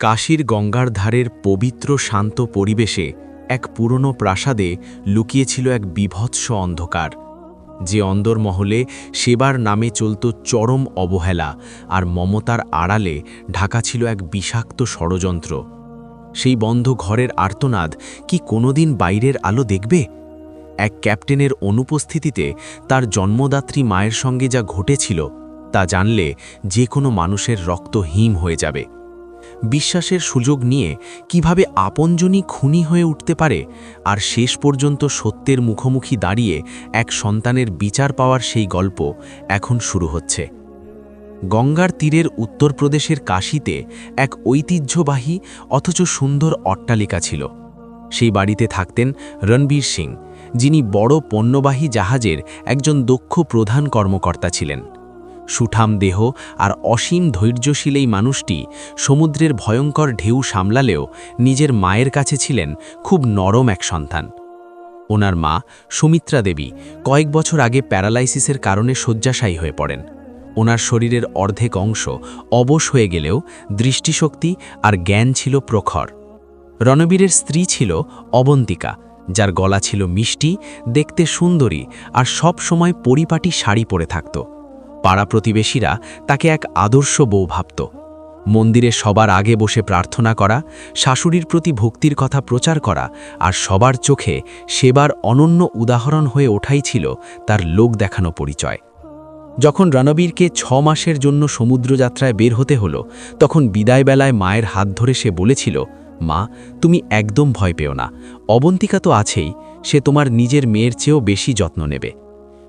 কাশীর গঙ্গার ধারের পবিত্র শান্ত পরিবেশে এক পুরনো প্রাসাদে লুকিয়েছিল এক বীভৎস অন্ধকার, যে অন্দরমহলে সেবার নামে চলত চরম অবহেলা আর মমতার আড়ালে ঢাকা ছিল এক বিষাক্ত ষড়যন্ত্র। সেই বন্ধ ঘরের আর্তনাদ কি কোনোদিন বাইরের আলো দেখবে? এক ক্যাপ্টেনের অনুপস্থিতিতে তার জন্মদাত্রী মায়ের সঙ্গে যা ঘটেছিল তা জানলে যে কোনো মানুষের রক্ত হিম হয়ে যাবে। বিশ্বাসের সুযোগ নিয়ে কিভাবে আপনজনই খুনি হয়ে উঠতে পারে, আর শেষ পর্যন্ত সত্যের মুখোমুখি দাঁড়িয়ে এক সন্তানের বিচার পাওয়ার সেই গল্প এখন শুরু হচ্ছে। গঙ্গার তীরের উত্তরপ্রদেশের কাশীতে এক ঐতিহ্যবাহী অথচ সুন্দর অট্টালিকা ছিল। সেই বাড়িতে থাকতেন রণবীর সিং, যিনি বড় পণ্যবাহী জাহাজের একজন দক্ষ প্রধান কর্মকর্তা ছিলেন। সুঠাম দেহ আর অসীম ধৈর্যশীল এই মানুষটি সমুদ্রের ভয়ঙ্কর ঢেউ সামলালেও নিজের মায়ের কাছে ছিলেন খুব নরম এক সন্তান। ওনার মা সুমিত্রা দেবী কয়েক বছর আগে প্যারালাইসিসের কারণে শয্যাশায়ী হয়ে পড়েন। ওনার শরীরের অর্ধেক অংশ অবশ হয়ে গেলেও দৃষ্টিশক্তি আর জ্ঞান ছিল প্রখর। রণবীরের স্ত্রী ছিল অবন্তিকা, যার গলা ছিল মিষ্টি, দেখতে সুন্দরী আর সব সময় পরিপাটি শাড়ি পরে থাকত। পাড়া প্রতিবেশীরা তাকে এক আদর্শ বউ ভাবত। মন্দিরে সবার আগে বসে প্রার্থনা করা, শাশুড়ির প্রতি ভক্তির কথা প্রচার করা আর সবার চোখে সেবার অনন্য উদাহরণ হয়ে ওঠাই ছিল তার লোক দেখানো পরিচয়। যখন রণবীরকে 6 মাসের জন্য সমুদ্রযাত্রায় বের হতে হলো, তখন বিদায়বেলায় মায়ের হাত ধরে সে বলেছিল, মা, তুমি একদম ভয় পেও না, অবন্তিকা তো আছেই, সে তোমার নিজের মেয়ের চেয়েও বেশি যত্ন নেবে।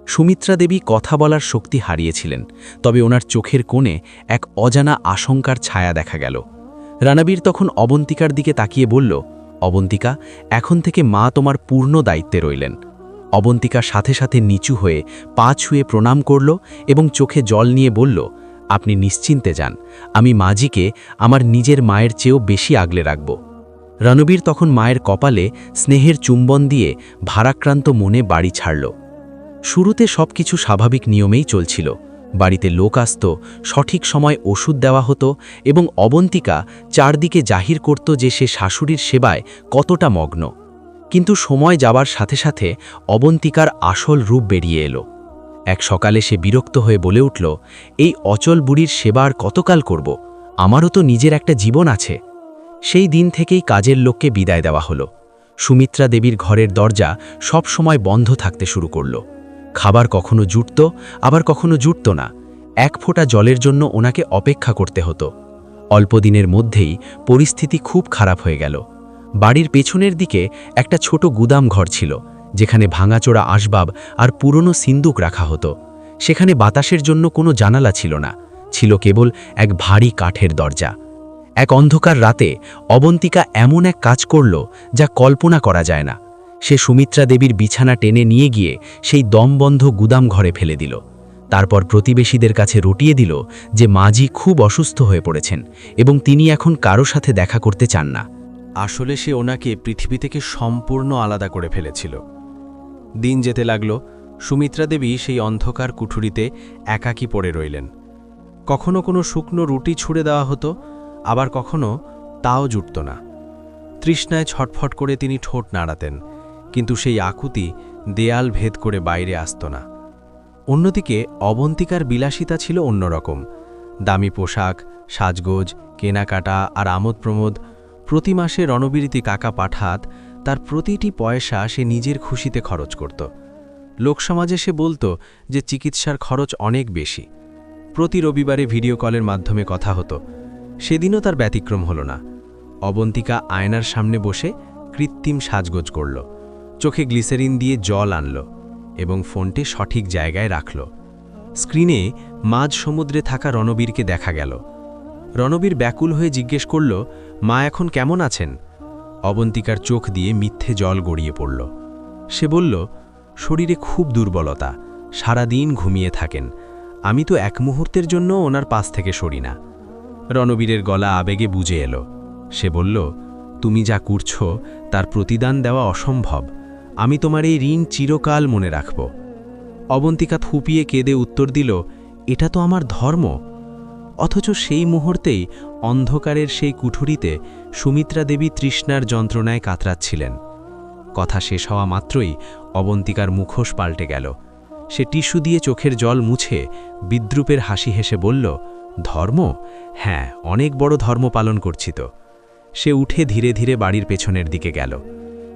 সুমিত্রা দেবী কথা বলার শক্তি হারিয়েছিলেন, তবে ওনার চোখের কোণে এক অজানা আশঙ্কার ছায়া দেখা গেল। রণবীর তখন অবন্তিকার দিকে তাকিয়ে বলল, অবন্তিকা, এখন থেকে মা তোমার পূর্ণ দায়িত্বে রইলেন। অবন্তিকা সাথে সাথে নিচু হয়ে পা ছুঁয়ে প্রণাম করল এবং চোখে জল নিয়ে বলল, আপনি নিশ্চিন্তে যান, আমি মাজিকে আমার নিজের মায়ের চেয়েও বেশি আগলে রাখব। রণবীর তখন মায়ের কপালে স্নেহের চুম্বন দিয়ে ভারাক্রান্ত মনে বাড়ি ছাড়ল। শুরুতে সবকিছু স্বাভাবিক নিয়মেই চলছিল। বাড়িতে লোক আসত, সঠিক সময় ওষুধ দেওয়া হতো এবং অবন্তিকা চারদিকে জাহির করত যে সে শাশুড়ির সেবায় কতটা মগ্ন। কিন্তু সময় যাবার সাথে সাথে অবন্তিকার আসল রূপ বেরিয়ে এলো। এক সকালে সে বিরক্ত হয়ে বলে উঠল, এই অচল বুড়ির সেবা আর কতকাল করব? আমারও তো নিজের একটা জীবন আছে। সেই দিন থেকেই কাজের লোককে বিদায় দেওয়া হলো। সুমিত্রা দেবীর ঘরের দরজা সব সময় বন্ধ থাকতে শুরু করল। খাবার কখনো জুটত, আবার কখনো জুটত না। এক ফোঁটা জলের জন্য ওনাকে অপেক্ষা করতে হতো। অল্পদিনের মধ্যেই পরিস্থিতি খুব খারাপ হয়ে গেল। বাড়ির পেছনের দিকে একটা ছোট গুদাম ঘর ছিল, যেখানে ভাঙাচোরা আসবাব আর পুরনো সিন্দুক রাখা হতো। সেখানে বাতাসের জন্য কোনো জানালা ছিল না, ছিল কেবল এক ভারী কাঠের দরজা। এক অন্ধকার রাতে অবন্তিকা এমন এক কাজ করল যা কল্পনা করা যায় না। সে সুমিত্রা দেবীর বিছানা টেনে নিয়ে গিয়ে সেই দমবন্ধ গুদাম ঘরে ফেলে দিল। তারপর প্রতিবেশীদের কাছে রটিয়ে দিল যে মাজি খুব অসুস্থ হয়ে পড়েছেন এবং তিনি এখন কারো সাথে দেখা করতে চান না। আসলে সে ওনাকে পৃথিবী থেকে সম্পূর্ণ আলাদা করে ফেলেছিল। দিন যেতে লাগল। সুমিত্রা দেবী সেই অন্ধকার কুঠুরিতে একাকী পড়ে রইলেন। কখনো কোনো শুকনো রুটি ছুঁড়ে দেওয়া হতো, আবার কখনো তাও জুটত না। তৃষ্ণায় ছটফট করে তিনি ঠোঁট নাড়াতেন, কিন্তু সেই আকুতি দেয়াল ভেদ করে বাইরে আসত না। অন্যদিকে অবন্তিকার বিলাসিতা ছিল অন্যরকম। দামি পোশাক, সাজগোজ, কেনাকাটা আর আমোদ প্রমোদ। প্রতি মাসে রণবীরতি কাকা পাঠাত, তার প্রতিটি পয়সা সে নিজের খুশিতে খরচ করত। লোকসমাজে সে বলতো যে চিকিৎসার খরচ অনেক বেশি। প্রতি রবিবারে ভিডিও কলের মাধ্যমে কথা হতো। সেদিনও তার ব্যতিক্রম হল না। অবন্তিকা আয়নার সামনে বসে কৃত্রিম সাজগোজ করল, চোখে গ্লিসারিন দিয়ে জল আনল এবং ফোনটি সঠিক জায়গায় রাখল। স্ক্রিনে মাঝ সমুদ্রে থাকা রণবীরকে দেখা গেল। রণবীর ব্যাকুল হয়ে জিজ্ঞেস করল, মা এখন কেমন আছেন? অবন্তিকার চোখ দিয়ে মিথ্যে জল গড়িয়ে পড়ল। সে বলল, শরীরে খুব দুর্বলতা, সারাদিন ঘুমিয়ে থাকেন, আমি তো এক মুহূর্তের জন্য ওনার পাশ থেকে সরি না। রণবীরের গলা আবেগে বুঝে এলো। সে বলল, তুমি যা করছ তার প্রতিদান দেওয়া অসম্ভব, আমি তোমার এই ঋণ চিরকাল মনে রাখব। অবন্তিকা ফুপিয়ে কেঁদে উত্তর দিল, এটা তো আমার ধর্ম। অথচ সেই মুহূর্তেই অন্ধকারের সেই কুঠুরিতে সুমিত্রা দেবী তৃষ্ণার যন্ত্রণায় কাতরাচ্ছিলেন। কথা শেষ হওয়া মাত্রই অবন্তিকার মুখোশ পাল্টে গেল। সে টিস্যু দিয়ে চোখের জল মুছে বিদ্রূপের হাসি হেসে বলল, ধর্ম? হ্যাঁ, অনেক বড় ধর্ম পালন করছি তো। সে উঠে ধীরে ধীরে বাড়ির পেছনের দিকে গেল।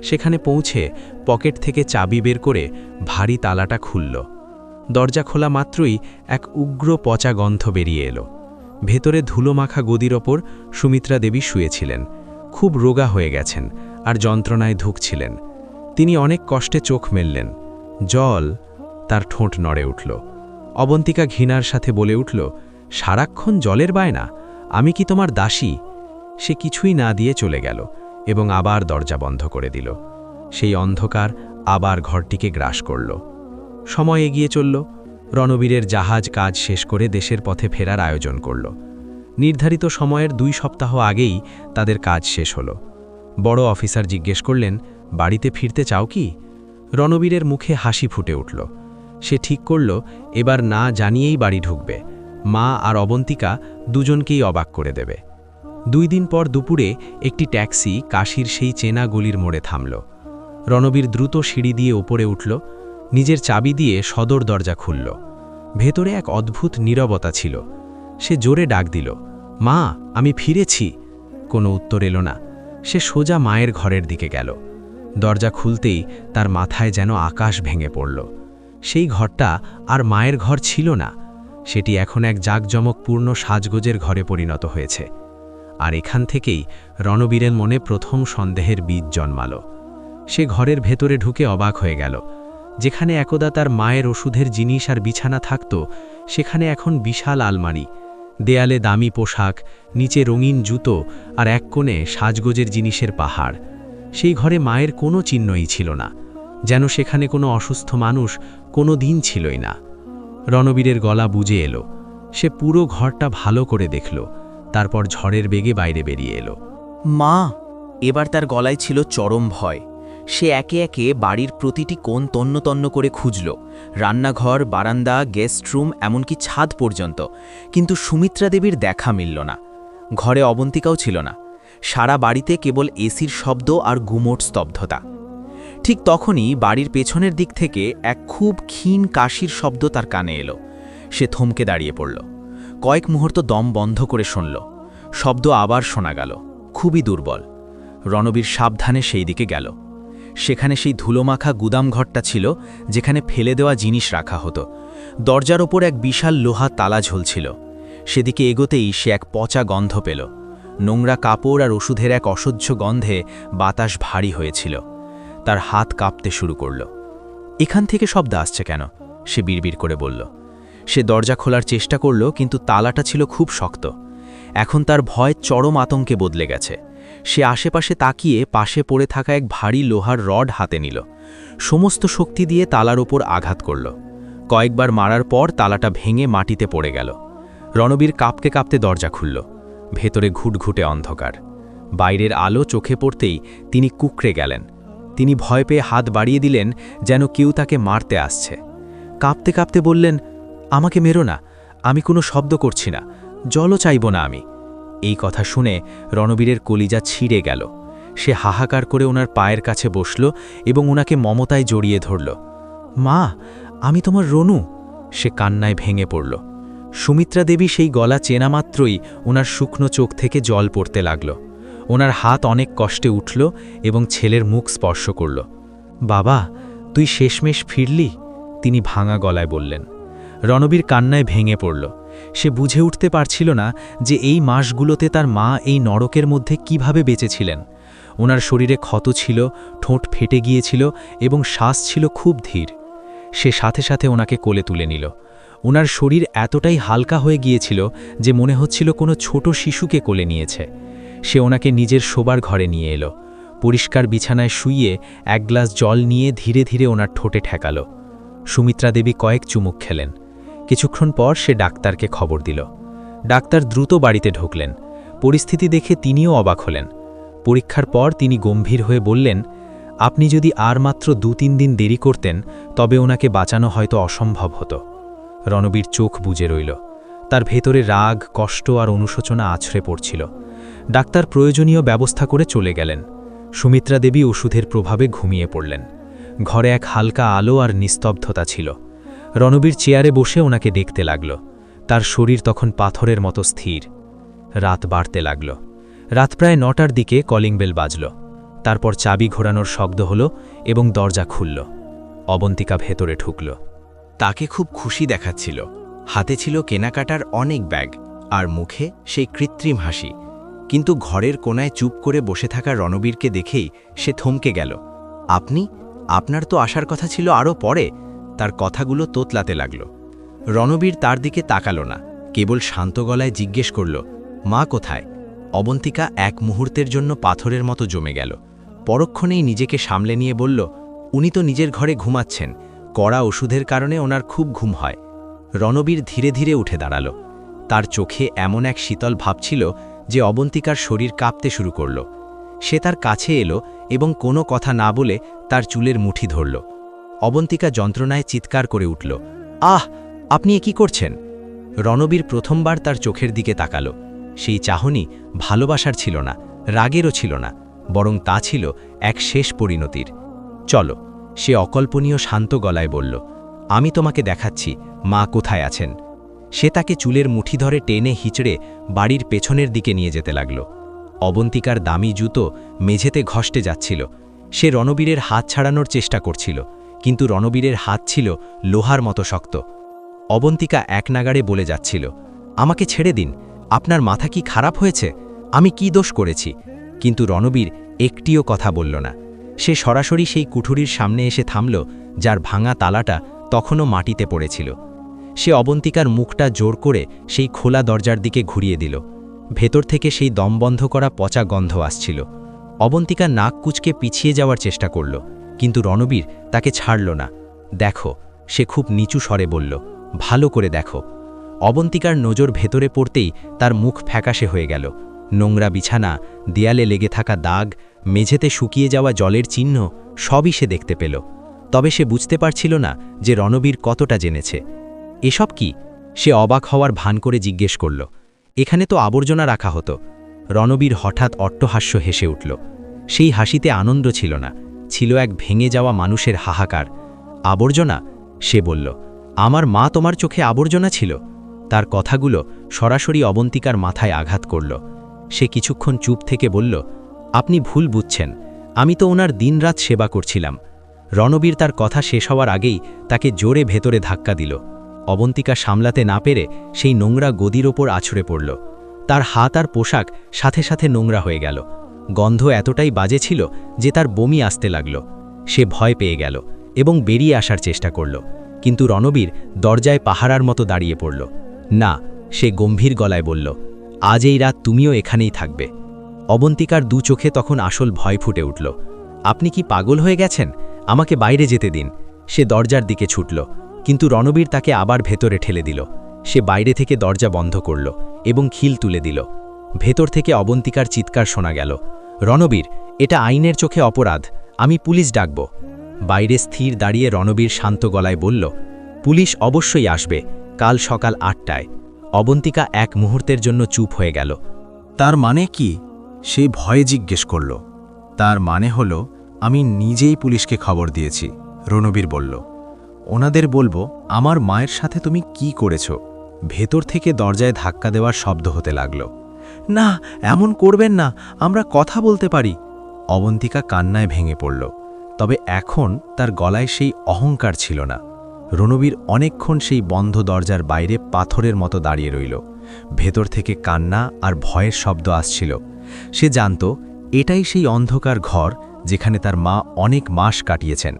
সেখানে পৌঁছে পকেট থেকে চাবি বের করে ভারী তালাটা খুলল। দরজা খোলা মাত্রই এক উগ্র পচা গন্ধ বেরিয়ে এলো। ভেতরে ধুলোমাখা গদির ওপর সুমিত্রা দেবী শুয়েছিলেন। খুব রোগা হয়ে গেছেন আর যন্ত্রণায় ধুঁকছিলেন। তিনি অনেক কষ্টে চোখ মেললেন। জল। তার ঠোঁট নড়ে উঠল। অবন্তিকা ঘৃণার সাথে বলে উঠল, সারাক্ষণ জলের বায়না? আমি কি তোমার দাসী? সে কিছুই না দিয়ে চলে গেল এবং আবার দরজা বন্ধ করে দিল। সেই অন্ধকার আবার ঘরটিকে গ্রাস করল। সময় এগিয়ে চলল। রণবীরের জাহাজ কাজ শেষ করে দেশের পথে ফেরার আয়োজন করল। নির্ধারিত সময়ের 2 সপ্তাহ আগেই তাদের কাজ শেষ হলো। বড় অফিসার জিজ্ঞেস করলেন, বাড়িতে ফিরতে চাও কি? রণবীরের মুখে হাসি ফুটে উঠল। সে ঠিক করল এবার না জানিয়েই বাড়ি ঢুকবে। মা আর অবন্তিকা দুজনকেই অবাক করে দেবে। 2 দিন পর দুপুরে একটি ট্যাক্সি কাশীর সেই চেনা গলির মোড়ে থামল। রণবীর দ্রুত সিঁড়ি দিয়ে উপরে উঠল। নিজের চাবি দিয়ে সদর দরজা খুলল। ভেতরে এক অদ্ভুত নীরবতা ছিল। সে জোরে ডাক দিল, মা, আমি ফিরেছি। কোনো উত্তর এলো না। সে সোজা মায়ের ঘরের দিকে গেল। দরজা খুলতেই তার মাথায় যেন আকাশ ভেঙে পড়ল। সেই ঘরটা আর মায়ের ঘর ছিল না। সেটি এখন এক জাঁকজমকপূর্ণ সাজগোজের ঘরে পরিণত হয়েছে। আর এখান থেকেই রণবীরের মনে প্রথম সন্দেহের বীজ জন্মাল। সে ঘরের ভেতরে ঢুকে অবাক হয়ে গেল। যেখানে একদা তার মায়ের ওষুধের জিনিস আর বিছানা থাকত, সেখানে এখন বিশাল আলমারি, দেয়ালে দামি পোশাক, নিচে রঙিন জুতো আর এক কোণে সাজগোজের জিনিসের পাহাড়। সেই ঘরে মায়ের কোনো চিহ্নই ছিল না, যেন সেখানে কোনো অসুস্থ মানুষ কোনো দিন ছিলই না। রণবীরের গলা বুঝে এলো। সে পুরো ঘরটা ভালো করে দেখল, তারপর ঝড়ের বেগে বাইরে বেরিয়ে এলো। মা! এবার তার গলায় ছিল চরম ভয়। সে একে একে বাড়ির প্রতিটি কোণ তন্ন তন্ন করে খুঁজল, রান্নাঘর, বারান্দা, গেস্ট রুম, এমনকি ছাদ পর্যন্ত। কিন্তু সুমিত্রা দেবীর দেখা মিলল না। ঘরে অবন্তিকাও ছিল না। সারা বাড়িতে কেবল এসির শব্দ আর গুমোট স্তব্ধতা। ঠিক তখনই বাড়ির পেছনের দিক থেকে এক খুব ক্ষীণ কাশির শব্দ তার কানে এলো। সে থমকে দাঁড়িয়ে পড়ল। কয়েক মুহূর্ত দম বন্ধ করে শুনল। শব্দ আবার শোনা গেল, খুবই দুর্বল। রণবীর সাবধানে সেই দিকে গেল। সেখানে সেই ধুলোমাখা গুদামঘরটা ছিল, যেখানে ফেলে দেওয়া জিনিস রাখা হতো। দরজার ওপর এক বিশাল লোহা তালা ঝুলছিল। সেদিকে এগোতেই সে এক পচা গন্ধ পেল। নোংরা কাপড় আর ওষুধের এক অসহ্য গন্ধে বাতাস ভারী হয়েছিল। তার হাত কাঁপতে শুরু করল। এখান থেকে শব্দ আসছে কেন? সে বিড়বিড় করে বলল। সে দরজা খোলার চেষ্টা করল, কিন্তু তালাটা ছিল খুব শক্ত। এখন তার ভয় চরম আতঙ্কে বদলে গেছে। সে আশেপাশে তাকিয়ে পাশে পড়ে থাকা এক ভারী লোহার রড হাতে নিল। সমস্ত শক্তি দিয়ে তালার ওপর আঘাত করল। কয়েকবার মারার পর তালাটা ভেঙে মাটিতে পড়ে গেল। রণবীর কাঁপতে কাঁপতে দরজা খুলল। ভেতরে ঘুটঘুটে অন্ধকার। বাইরের আলো চোখে পড়তেই তিনি কুঁকড়ে গেলেন। তিনি ভয় পেয়ে হাত বাড়িয়ে দিলেন, যেন কেউ তাকে মারতে আসছে। কাঁপতে কাঁপতে বললেন, আমাকে মেরো না, আমি কোনো শব্দ করছি না, জলও চাইব না আমি। এই কথা শুনে রণবীরের কলিজা ছিঁড়ে গেল। সে হাহাকার করে ওনার পায়ের কাছে বসল এবং ওনাকে মমতায় জড়িয়ে ধরল। মা, আমি তোমার রনু। সে কান্নায় ভেঙে পড়ল। সুমিত্রা দেবী সেই গলা চেনা মাত্রই ওনার শুকনো চোখ থেকে জল পড়তে লাগল। ওনার হাত অনেক কষ্টে উঠল এবং ছেলের মুখ স্পর্শ করল। বাবা, তুই শেষমেশ ফিরলি, তিনি ভাঙা গলায় বললেন। রণবীর কান্নায় ভেঙে পড়ল। সে বুঝে উঠতে পারছিল না যে এই মাসগুলোতে তার মা এই নরকের মধ্যে কিভাবে বেঁচেছিলেন। ওনার শরীরে ক্ষত ছিল, ঠোঁট ফেটে গিয়েছিল এবং শ্বাস ছিল খুব ধীর। সে সাথে সাথে ওনাকে কোলে তুলে নিল। ওনার শরীর এতটাই হালকা হয়ে গিয়েছিল যে মনে হচ্ছিল কোনো ছোট শিশুকে কোলে নিয়েছে। সে ওনাকে নিজের শোবার ঘরে নিয়ে এলো। পরিষ্কার বিছানায় শুইয়ে এক গ্লাস জল নিয়ে ধীরে ধীরে ওনার ঠোঁটে ঠেকালো। সুমিত্রা দেবী কয়েক চুমুক খেলেন। কিছুক্ষণ পর সে ডাক্তারকে খবর দিল। ডাক্তার দ্রুত বাড়িতে ঢুকলেন। পরিস্থিতি দেখে তিনিও অবাক হলেন। পরীক্ষার পর তিনি গম্ভীর হয়ে বললেন, আপনি যদি আর মাত্র 2-3 দিন দেরি করতেন তবে ওনাকে বাঁচানো হয়তো অসম্ভব হতো। রণবীর চোখ বুজে রইল। তার ভেতরে রাগ, কষ্ট আর অনুশোচনা আছড়ে পড়ছিল। ডাক্তার প্রয়োজনীয় ব্যবস্থা করে চলে গেলেন। সুমিত্রা দেবী ওষুধের প্রভাবে ঘুমিয়ে পড়লেন। ঘরে এক হালকা আলো আর নিস্তব্ধতা ছিল। রণবীর চেয়ারে বসে ওনাকে দেখতে লাগল। তার শরীর তখন পাথরের মতো স্থির। রাত বাড়তে লাগল। রাত প্রায় 9টার দিকে কলিং বেল বাজল। তারপর চাবি ঘোরানোর শব্দ হল এবং দরজা খুলল। অবন্তিকা ভেতরে ঢুকল। তাকে খুব খুশি দেখাচ্ছিল। হাতে ছিল কেনাকাটার অনেক ব্যাগ, আর মুখে সেই কৃত্রিম হাসি। কিন্তু ঘরের কোনায় চুপ করে বসে থাকা রণবীরকে দেখেই সে থমকে গেল। আপনার তো আসার কথা ছিল আরও পরে। তার কথাগুলো তোতলাতে লাগল। রণবীর তার দিকে তাকালো না, কেবল শান্ত গলায় জিজ্ঞেস করল, মা কোথায়? অবন্তিকা এক মুহূর্তের জন্য পাথরের মতো জমে গেল। পরক্ষণেই নিজেকে সামলে নিয়ে বলল, উনি তো নিজের ঘরে ঘুমাচ্ছেন। কড়া ওষুধের কারণে ওনার খুব ঘুম হয়। রণবীর ধীরে ধীরে উঠে দাঁড়াল। তার চোখে এমন এক শীতল ভাব ছিল যে অবন্তিকার শরীর কাঁপতে শুরু করল। সে তার কাছে এলো এবং কোনো কথা না বলে তার চুলের মুঠি ধরল। অবন্তিকা যন্ত্রণায় চিৎকার করে উঠল, আহ, আপনি এ কি করছেন? রণবীর প্রথমবার তার চোখের দিকে তাকাল। সেই চাহনি ভালোবাসার ছিল না, রাগেরও ছিল না, বরং তা ছিল এক শেষ পরিণতির। চলো, সে অকল্পনীয় শান্ত গলায় বলল, আমি তোমাকে দেখাচ্ছি মা কোথায় আছেন। সে তাকে চুলের মুঠি ধরে টেনে হিচড়ে বাড়ির পেছনের দিকে নিয়ে যেতে লাগল। অবন্তিকার দামি জুতো মেঝেতে ঘষ্টে যাচ্ছিল। সে রণবীরের হাত ছাড়ানোর চেষ্টা করছিল, কিন্তু রণবীরের হাত ছিল লোহার মতো শক্ত। অবন্তিকা এক নাগাড়ে বলে যাচ্ছিল, আমাকে ছেড়ে দিন, আপনার মাথা কি খারাপ হয়েছে? আমি কি দোষ করেছি? কিন্তু রণবীর একটিও কথা বলল না। সে সরাসরি সেই কুঠুরির সামনে এসে থামল, যার ভাঙা তালাটা তখনও মাটিতে পড়েছিল। সে অবন্তিকার মুখটা জোর করে সেই খোলা দরজার দিকে ঘুরিয়ে দিল। ভেতর থেকে সেই দমবন্ধ করা পচা গন্ধ আসছিল। অবন্তিকা নাক কুচকে পিছিয়ে যাওয়ার চেষ্টা করল, কিন্তু রণবীর তাকে ছাড়ল না। দেখো, সে খুব নিচু স্বরে বলল, ভালো করে দেখো। অবন্তিকার নজর ভেতরে পড়তেই তার মুখ ফ্যাকাশে হয়ে গেল। নোংরা বিছানা, দেয়ালে লেগে থাকা দাগ, মেঝেতে শুকিয়ে যাওয়া জলের চিহ্ন সবই সে দেখতে পেল। তবে সে বুঝতে পারছিল না যে রণবীর কতটা জেনেছে। এসব কি? সে অবাক হওয়ার ভান করে জিজ্ঞেস করল, এখানে তো আবর্জনা রাখা হতো। রণবীর হঠাৎ অট্টহাস্য হেসে উঠল। সেই হাসিতে আনন্দ ছিল না, ছিল এক ভেঙে যাওয়া মানুষের হাহাকার। আবর্জনা? সে বলল, আমার মা তোমার চোখে আবর্জনা ছিল? তার কথাগুলো সরাসরি অবন্তিকার মাথায় আঘাত করল। সে কিছুক্ষণ চুপ থেকে বলল, আপনি ভুল বুঝছেন, আমি তো ওনার দিনরাত সেবা করছিলাম। রণবীর তার কথা শেষ হওয়ার আগেই তাকে জোরে ভেতরে ধাক্কা দিল। অবন্তিকা সামলাতে না পেরে সেই নোংরা গদির ওপর আছড়ে পড়ল। তার হাত আর পোশাক সাথে সাথে নোংরা হয়ে গেল। গন্ধ এতটাই বাজে ছিল যে তার বমি আসতে লাগল। সে ভয় পেয়ে গেল এবং বেরিয়ে আসার চেষ্টা করল, কিন্তু রণবীর দরজায় পাহারার মতো দাঁড়িয়ে পড়ল। না, সে গম্ভীর গলায় বলল, আজ এই রাত তুমিও এখানেই থাকবে। অবন্তিকার দু চোখে তখন আসল ভয় ফুটে উঠল। আপনি কি পাগল হয়ে গেছেন? আমাকে বাইরে যেতে দিন। সে দরজার দিকে ছুটল, কিন্তু রণবীর তাকে আবার ভেতরে ঠেলে দিল। সে বাইরে থেকে দরজা বন্ধ করল এবং খিল তুলে দিল। ভেতর থেকে অবন্তিকার চিৎকার শোনা গেল, রণবীর, এটা আইনের চোখে অপরাধ, আমি পুলিশ ডাকব। বাইরে স্থির দাঁড়িয়ে রণবীর শান্ত গলায় বলল, পুলিশ অবশ্যই আসবে, কাল সকাল 8টায়। অবন্তিকা এক মুহূর্তের জন্য চুপ হয়ে গেল। তার মানে কি? সে ভয়ে জিজ্ঞেস করল। তার মানে হলো, আমি নিজেই পুলিশকে খবর দিয়েছি। রণবীর বলল, ওনাদের বলবো আমার মায়ের সাথে তুমি কি করেছ। ভেতর থেকে দরজায় ধাক্কা দেওয়ার শব্দ হতে লাগল। না, এমন করবেন না, আমরা কথা বলতে পারি। অবন্তিকা কান্নায় ভেঙে পড়ল। তবে এখন তার গলায় সেই অহংকার ছিল না। রণবীর অনেকক্ষণ সেই বন্ধ দরজার বাইরে পাথরের মতো দাঁড়িয়ে রইল। ভেতর থেকে কান্না আর ভয়ের শব্দ আসছিল। সে জানত এটাই সেই অন্ধকার ঘর যেখানে তার মা অনেক মাস কাটিয়েছেন।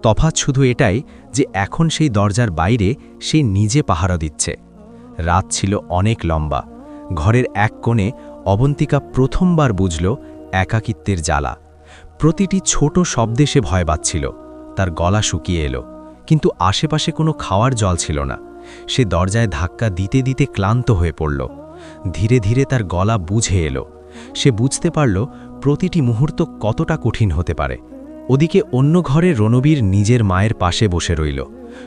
তফাৎ শুধু এটাই যে এখন সেই দরজার বাইরে সে নিজে পাহারা দিচ্ছে। রাত ছিল অনেক লম্বা। ঘরের এক কোণে অবন্তিকা প্রথমবার বুঝল একাকিত্বের জ্বালা। প্রতিটি ছোট শব্দে সে ভয় পাচ্ছিল। তার গলা শুকিয়ে এলো, কিন্তু আশেপাশে কোনো খাওয়ার জল ছিল না। সে দরজায় ধাক্কা দিতে দিতে ক্লান্ত হয়ে পড়ল। ধীরে ধীরে তার গলা বুঝে এলো। সে বুঝতে পারল প্রতিটি মুহূর্ত কতটা কঠিন হতে পারে। ওদিকে অন্য ঘরে রণবীর নিজের মায়ের পাশে বসে রইল।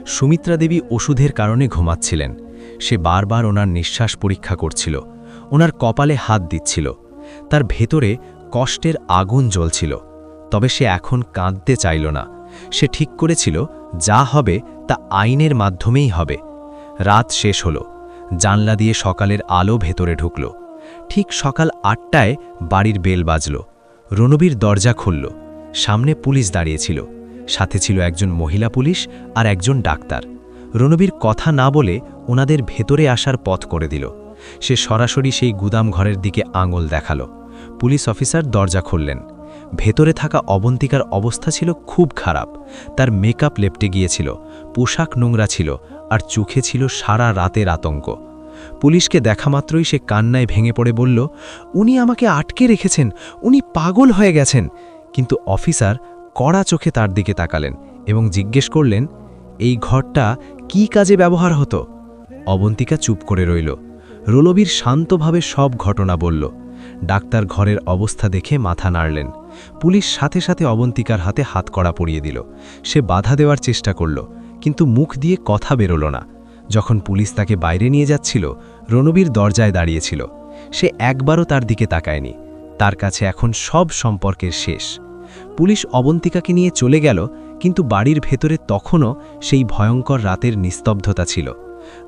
সুমিত্রা দেবী ওষুধের কারণে ঘুমাচ্ছিলেন, সে বারবার ওনার নিঃশ্বাস পরীক্ষা করছিল, ওনার কপালে হাত দিচ্ছিল। তার ভেতরে কষ্টের আগুন জ্বলছিল, তবে সে এখন কাঁদতে চাইল না। সে ঠিক করেছিল যা হবে তা আইনের মাধ্যমেই হবে। রাত শেষ হলো, জানলা দিয়ে সকালের আলো ভেতরে ঢুকল। ঠিক সকাল 8টায় বাড়ির বেল বাজল। রণবীর দরজা খুলল। সামনে পুলিশ দাঁড়িয়েছিল, সাথে ছিল একজন মহিলা পুলিশ আর একজন ডাক্তার। রণবীর কথা না বলে ওনাদের ভেতরে আসার পথ করে দিল। সে সরাসরি সেই গুদাম ঘরের দিকে আঙুল দেখালো। পুলিশ অফিসার দরজা খুললেন। ভেতরে থাকা অবন্তিকার অবস্থা ছিল খুব খারাপ। তার মেকআপ লেপটে গিয়েছিল, পোশাক নোংরা ছিল, আর চোখে ছিল সারা রাতের আতঙ্ক। পুলিশকে দেখা মাত্রই সে কান্নায় ভেঙে পড়ে বলল, উনি আমাকে আটকে রেখেছেন, উনি পাগল হয়ে গেছেন। কিন্তু অফিসার কড়া চোখে তার দিকে তাকালেন এবং জিজ্ঞেস করলেন, এই ঘরটা কি কাজে ব্যবহার হতো? অবন্তিকা চুপ করে রইল। রণবীর শান্তভাবে সব ঘটনা বলল। ডাক্তার ঘরের অবস্থা দেখে মাথা নাড়লেন। পুলিশ সাথে সাথে অবন্তিকার হাতে হাতকড়া পরিয়ে দিল। সে বাধা দেওয়ার চেষ্টা করল, কিন্তু মুখ দিয়ে কথা বেরোল না। যখন পুলিশ তাকে বাইরে নিয়ে যাচ্ছিল, রণবীর দরজায় দাঁড়িয়েছিল। সে একবারও তার দিকে তাকায়নি। তার কাছে এখন সব সম্পর্কের শেষ। পুলিশ অবন্তিকাকে নিয়ে চলে গেল, কিন্তু বাড়ির ভেতরে তখনও সেই ভয়ঙ্কর রাতের নিস্তব্ধতা ছিল।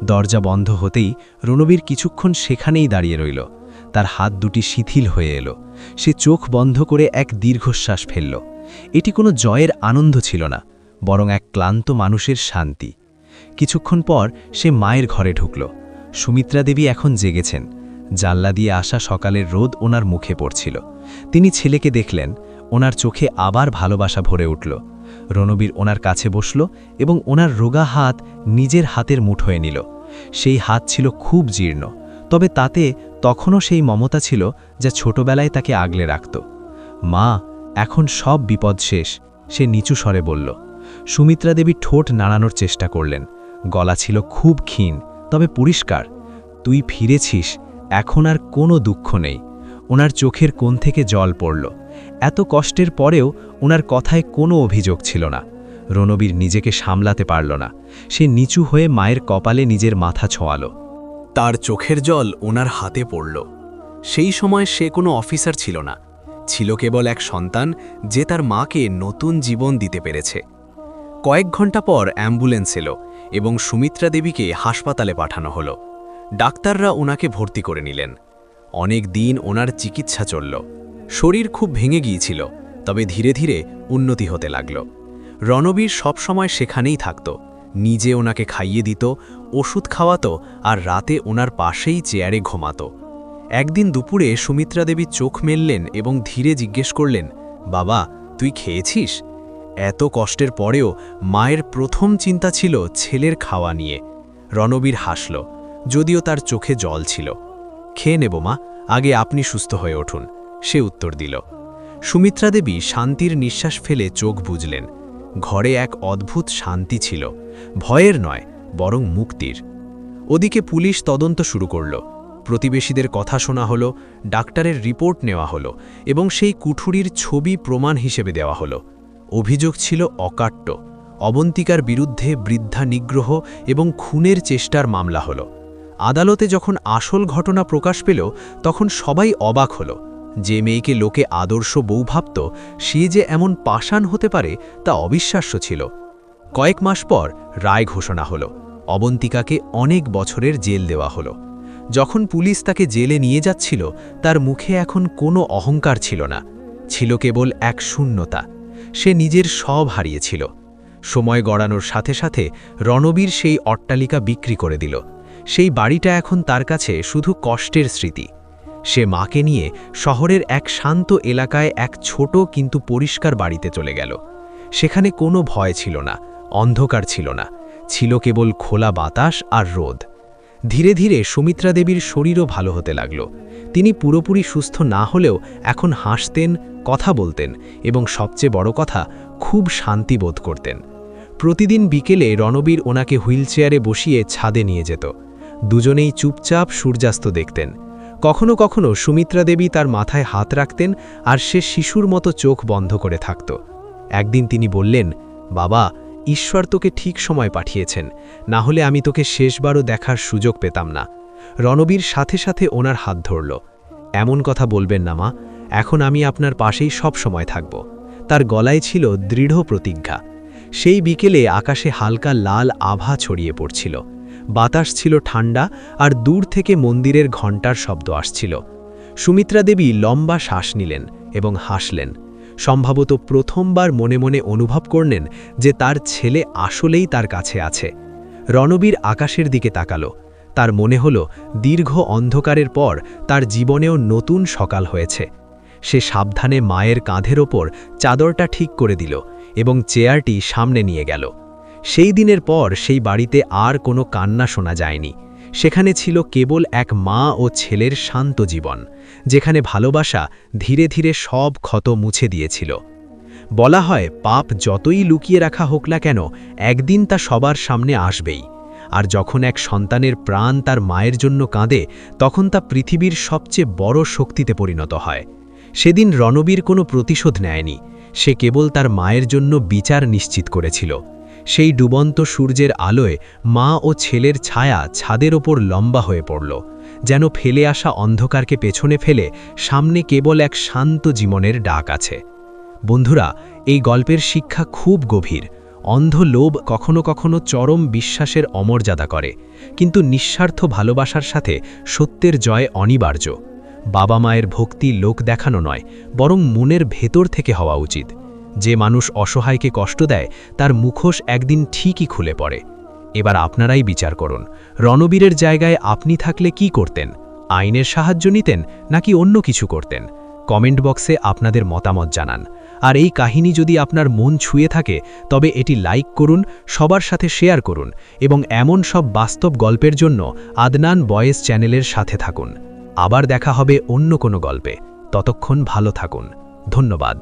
দরজা বন্ধ হতেই রণবীর কিছুক্ষণ সেখানেই দাঁড়িয়ে রইল। তার হাত দুটি শিথিল হয়ে এলো। সে চোখ বন্ধ করে এক দীর্ঘশ্বাস ফেলল। এটি কোনো জয়ের আনন্দ ছিল না, বরং এক ক্লান্ত মানুষের শান্তি। কিছুক্ষণ পর সে মায়ের ঘরে ঢুকল। সুমিত্রা দেবী এখন জেগেছেন। জানলা দিয়ে আসা সকালের রোদ ওনার মুখে পড়ছিল। তিনি ছেলেকে দেখলেন। ওনার চোখে আবার ভালোবাসা ভরে উঠল। রণবীর ওনার কাছে বসল এবং ওনার রোগা হাত নিজের হাতের মুঠোয় নিল। সেই হাত ছিল খুব জীর্ণ, তবে তাতে তখনও সেই মমতা ছিল যা ছোটবেলায় তাকে আগলে রাখত। মা, এখন সব বিপদ শেষ, সে নিচু স্বরে বলল। সুমিত্রা দেবী ঠোঁট নাড়ানোর চেষ্টা করলেন। গলা ছিল খুব ক্ষীণ, তবে পরিষ্কার। তুই ফিরেছিস, এখন আর কোনো দুঃখ নেই। ওনার চোখের কোণ থেকে জল পড়ল। এত কষ্টের পরেও ওনার কথায় কোনো অভিযোগ ছিল না। রণবীর নিজেকে সামলাতে পারল না। সে নিচু হয়ে মায়ের কপালে নিজের মাথা ছোঁয়ালো। তার চোখের জল ওনার হাতে পড়ল। সেই সময় সে কোনো অফিসার ছিল না, ছিল কেবল এক সন্তান যে তার মাকে নতুন জীবন দিতে পেরেছে। কয়েক ঘন্টা পর অ্যাম্বুলেন্স এলো এবং সুমিত্রা দেবীকে হাসপাতালে পাঠানো হলো। ডাক্তাররা ওনাকে ভর্তি করে নিলেন। অনেক দিন ওনার চিকিৎসা চলল। শরীর খুব ভেঙে গিয়েছিল, তবে ধীরে ধীরে উন্নতি হতে লাগল। রণবীর সবসময় সেখানেই থাকত, নিজে ওনাকে খাইয়ে দিত, ওষুধ খাওয়াতো আর রাতে ওনার পাশেই চেয়ারে ঘুমাতো। একদিন দুপুরে সুমিত্রা দেবী চোখ মেললেন এবং ধীরে জিজ্ঞেস করলেন, বাবা, তুই খেয়েছিস? এত কষ্টের পরেও মায়ের প্রথম চিন্তা ছিল ছেলের খাওয়া নিয়ে। রণবীর হাসল, যদিও তার চোখে জল ছিল। খেয়ে নেব মা, আগে আপনি সুস্থ হয়ে উঠুন, সে উত্তর দিল। সুমিত্রা দেবী শান্তির নিঃশ্বাস ফেলে চোখ বুজলেন। ঘরে এক অদ্ভুত শান্তি ছিল, ভয়ের নয় বরং মুক্তির। ওদিকে পুলিশ তদন্ত শুরু করল। প্রতিবেশীদের কথা শোনা হলো, ডাক্তারের রিপোর্ট নেওয়া হলো এবং সেই কুঠুরির ছবি প্রমাণ হিসেবে দেওয়া হলো। অভিযোগ ছিল অকাট্য। অবন্তিকার বিরুদ্ধে বৃদ্ধা নিগ্রহ এবং খুনের চেষ্টার মামলা হলো। আদালতে যখন আসল ঘটনা প্রকাশ পেল, তখন সবাই অবাক হলো। যে মেয়েকে লোকে আদর্শ বউ ভাবত, সে যে এমন পাষাণ হতে পারে তা অবিশ্বাস্য ছিল। কয়েক মাস পর রায় ঘোষণা হলো। অবন্তিকাকে অনেক বছরের জেল দেওয়া হলো। যখন পুলিশ তাকে জেলে নিয়ে যাচ্ছিল, তার মুখে এখন কোনো অহংকার ছিল না, ছিল কেবল এক শূন্যতা। সে নিজের সব হারিয়েছিল। সময় গড়ানোর সাথে সাথে রণবীর সেই অট্টালিকা বিক্রি করে দিল। সেই বাড়িটা এখন তার কাছে শুধু কষ্টের স্মৃতি। সে মাকে নিয়ে শহরের এক শান্ত এলাকায় এক ছোট কিন্তু পরিষ্কার বাড়িতে চলে গেল। সেখানে কোনো ভয় ছিল না, অন্ধকার ছিল না, ছিল কেবল খোলা বাতাস আর রোদ। ধীরে ধীরে সুমিত্রা দেবীর শরীরও ভালো হতে লাগল। তিনি পুরোপুরি সুস্থ না হলেও এখন হাসতেন, কথা বলতেন এবং সবচেয়ে বড় কথা, খুব শান্তি বোধ করতেন। প্রতিদিন বিকেলে রণবীর ওনাকে হুইলচেয়ারে বসিয়ে ছাদে নিয়ে যেত। দুজনেই চুপচাপ সূর্যাস্ত দেখতেন। কখনো কখনো সুমিত্রা দেবী তার মাথায় হাত রাখতেন আর সে শিশুর মতো চোখ বন্ধ করে থাকত। একদিন তিনি বললেন, বাবা, ঈশ্বর তোকে ঠিক সময় পাঠিয়েছেন, না হলে আমি তোকে শেষবারও দেখার সুযোগ পেতাম না। রণবীর সাথে সাথে ওনার হাত ধরল। এমন কথা বলবেন না মা, এখন আমি আপনার পাশেই সব সময় থাকব। তার গলায় ছিল দৃঢ় প্রতিজ্ঞা। সেই বিকেলে আকাশে হালকা লাল আভা ছড়িয়ে পড়ছিল। বাতাস ছিল ঠান্ডা আর দূর থেকে মন্দিরের ঘণ্টার শব্দ আসছিল। সুমিত্রা দেবী লম্বা শ্বাস নিলেন এবং হাসলেন। সম্ভবত প্রথমবার মনে মনে অনুভব করলেন যে তার ছেলে আসলেই তার কাছে আছে। রণবীর আকাশের দিকে তাকালো। তার মনে হলো দীর্ঘ অন্ধকারের পর তার জীবনেও নতুন সকাল হয়েছে। সে সাবধানে মায়ের কাঁধের ওপর চাদরটা ঠিক করে দিল এবং চেয়ারটি সামনে নিয়ে গেল। সেই দিনের পর সেই বাড়িতে আর কোনো কান্না শোনা যায়নি। সেখানে ছিল কেবল এক মা ও ছেলের শান্ত জীবন, যেখানে ভালোবাসা ধীরে ধীরে সব ক্ষত মুছে দিয়েছিল। বলা হয়, পাপ যতই লুকিয়ে রাখা হোক না কেন, একদিন তা সবার সামনে আসবেই। আর যখন এক সন্তানের প্রাণ তার মায়ের জন্য কাঁদে, তখন তা পৃথিবীর সবচেয়ে বড় শক্তিতে পরিণত হয়। সেদিন রণবীর কোনো প্রতিশোধ নেয়নি, সে কেবল তার মায়ের জন্য বিচার নিশ্চিত করেছিল। সেই ডুবন্ত সূর্যের আলোয় মা ও ছেলের ছায়া ছাদের ওপর লম্বা হয়ে পড়ল, যেন ফেলে আসা অন্ধকারকে পেছনে ফেলে সামনে কেবল এক শান্ত জীবনের ডাক আছে। বন্ধুরা, এই গল্পের শিক্ষা খুব গভীর। অন্ধ লোভ কখনো কখনো চরম বিশ্বাসের অমর্যাদা করে, কিন্তু নিঃস্বার্থ ভালোবাসার সাথে সত্যের জয় অনিবার্য। বাবা মায়ের ভক্তি লোক দেখানো নয়, বরং মনের ভেতর থেকে হওয়া উচিত। যে মানুষ অসহায়কে কষ্ট দেয়, তার মুখোশ একদিন ঠিকই খুলে পড়ে। এবার আপনারাই বিচার করুন, রণবীরের জায়গায় আপনি থাকলে কি করতেন? আইনের সাহায্য নিতেন নাকি অন্য কিছু করতেন? কমেন্ট বক্সে আপনাদের মতামত জানান। আর এই কাহিনী যদি আপনার মন ছুঁয়ে থাকে, তবে এটি লাইক করুন, সবার সাথে শেয়ার করুন এবং এমন সব বাস্তব গল্পের জন্য আদনান বয়েস চ্যানেলের সাথে থাকুন। আবার দেখা হবে অন্য কোনো গল্পে। ততক্ষণ ভালো থাকুন। ধন্যবাদ।